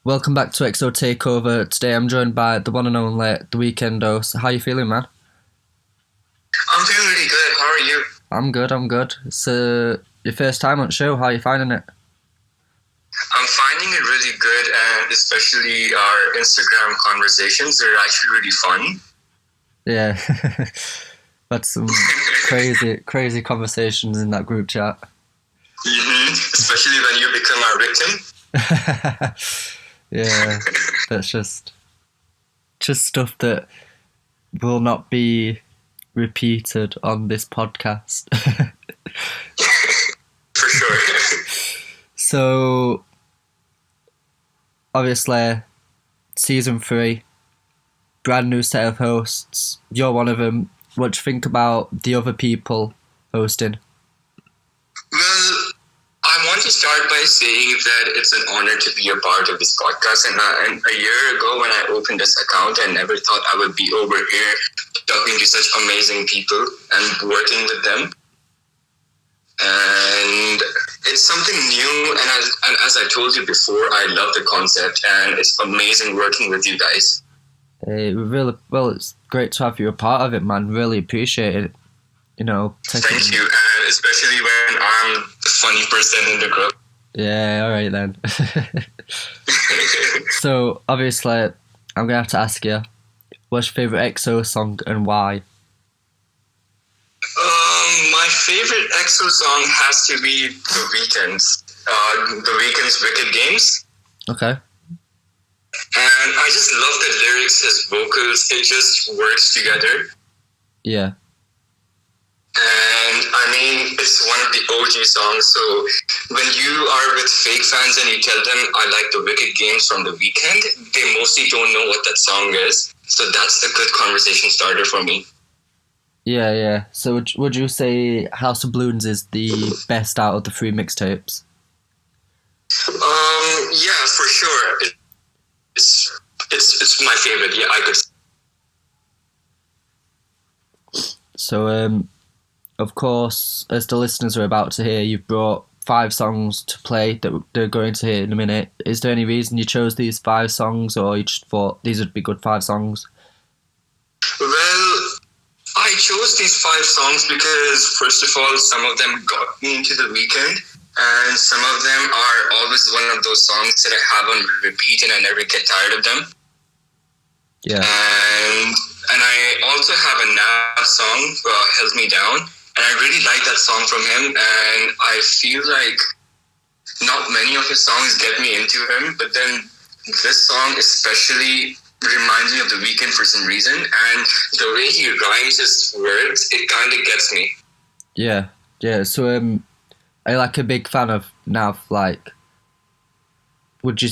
Welcome back to XO TAKEOVER. Today I'm joined by the one and only The Weekend Dose. How you feeling, man? I'm feeling really good. How are you? I'm good. It's your first time on the show. How are you finding it? I'm finding it really good, and especially our Instagram conversations are actually really fun. Yeah. That's some crazy conversations in that group chat. Especially when you become our victim. Yeah, that's just stuff that will not be repeated on this podcast. For sure. So, obviously, season 3, brand new set of hosts. You're one of them. What do you think about the other people hosting? Well, I want to start by saying that it's an honor to be a part of this podcast. And a year ago, when I opened this account, I never thought I would be over here talking to such amazing people and working with them. And it's something new. And as I told you before, I love the concept, and it's amazing working with you guys. It's great to have you a part of it, man. Really appreciate it. Thank you, and especially when I'm the funny person in the group. Yeah, all right then. So, obviously, I'm going to have to ask you, what's your favourite XO song and why? My favorite EXO song has to be The Weeknd's. The Weeknd's Wicked Games. Okay. And I just love the lyrics, his vocals, it just works together. Yeah. And I mean, it's one of the OG songs, so when you are with fake fans and you tell them I like the Wicked Games from The Weeknd, they mostly don't know what that song is. So that's a good conversation starter for me. Yeah. So would you say House of Balloons is the best out of the 3 mixtapes? Yeah, for sure. It's my favorite. Yeah, I could. So of course, as the listeners are about to hear, you've brought 5 songs to play that they're going to hear in a minute. Is there any reason you chose these 5 songs, or you just thought these would be good 5 songs? Well, I chose these 5 songs because, first of all, some of them got me into The Weeknd, and some of them are always one of those songs that I have on repeat and I never get tired of them. Yeah. And I also have a Nav song, Held Me Down, and I really like that song from him, and I feel like not many of his songs get me into him, but then this song especially reminds me of The Weeknd for some reason, and the way he rhymes his words, it kind of gets me. Yeah. So are you like a big fan of Nav? Like, what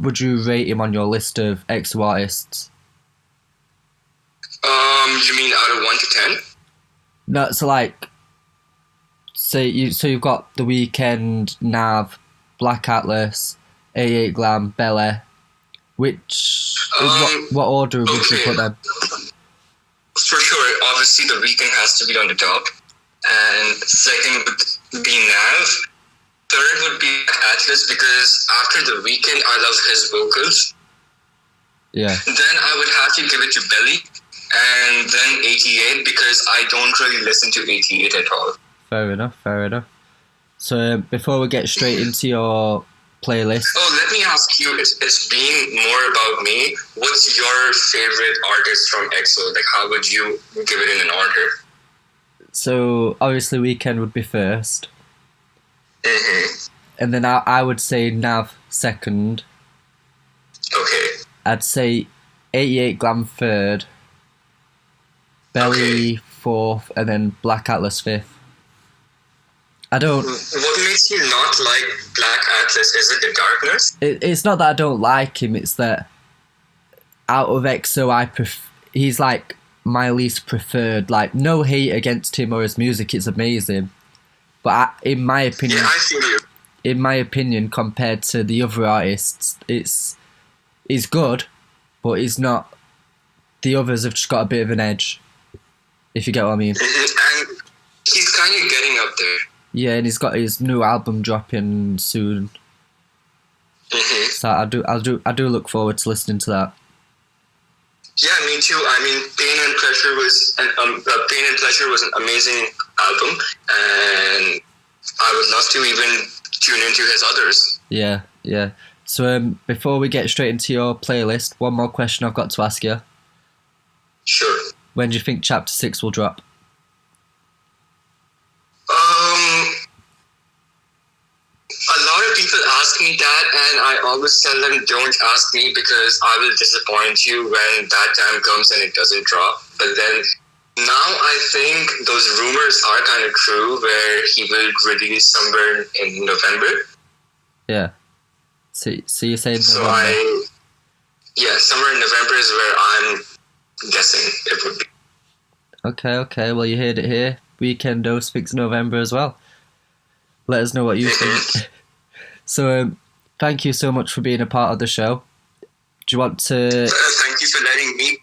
would you rate him on your list of EXO artists? You mean out of 1 to 10? No, so like, you've got The Weeknd, Nav, Black Atlas, 88 Glam, Belly. What order would you put them? For sure, obviously The Weeknd has to be on the top, and second would be Nav. Third would be Atlas, because after The Weeknd, I love his vocals. Yeah. Then I would have to give it to Belly, and then 88, because I don't really listen to 88 at all. Fair enough. So before we get straight into your playlist... Oh, let me ask you, it's being more about me. What's your favorite artist from EXO? Like, how would you give it in an order? So, obviously Weeknd would be first. Mm-hmm. And then I would say Nav second. Okay. I'd say 88 Glam third. Belly fourth, and then Black Atlas fifth. I don't... What makes you not like Black Atlas? Is it the darkness? It's not that I don't like him, it's that out of EXO, he's like my least preferred. Like, no hate against him or his music, it's amazing. But in my opinion... Yeah, I feel you. In my opinion, compared to the other artists, he's good, but he's not... The others have just got a bit of an edge, if you get what I mean. Mm-hmm. And he's kind of getting up there. Yeah, and he's got his new album dropping soon. Mm-hmm. That I do look forward to listening to that. Yeah, me too. I mean, Pain and Pleasure was an amazing album, and I would love to even tune into his others. Yeah. So before we get straight into your playlist, one more question I've got to ask you. Sure. When do you think Chapter 6 will drop? A lot of people ask me that, and I always tell them, don't ask me because I will disappoint you when that time comes and it doesn't drop. But then now I think those rumors are kind of true, where he will release somewhere in November. Yeah. So you're saying November? Somewhere in November is where I'm guessing it would be. Okay. Well, you heard it here. Weekendo speaks November as well. Let us know what you think. So, thank you so much for being a part of the show. Do you want to... Thank you for letting me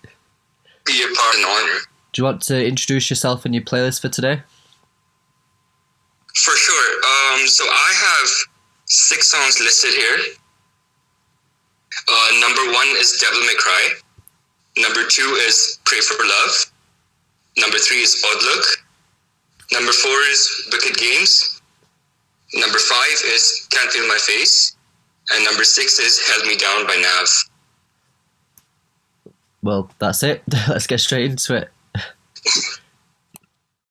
be a part, an honor. Do you want to introduce yourself and your playlist for today? For sure. So I have 6 songs listed here. Number 1 is Devil May Cry. Number 2 is Pray for Love. Number 3 is Odd Look. Number 4 is Wicked Games. Number 5 is Can't Feel My Face. And number 6 is Held Me Down by Nav. Well, that's it. Let's get straight into it.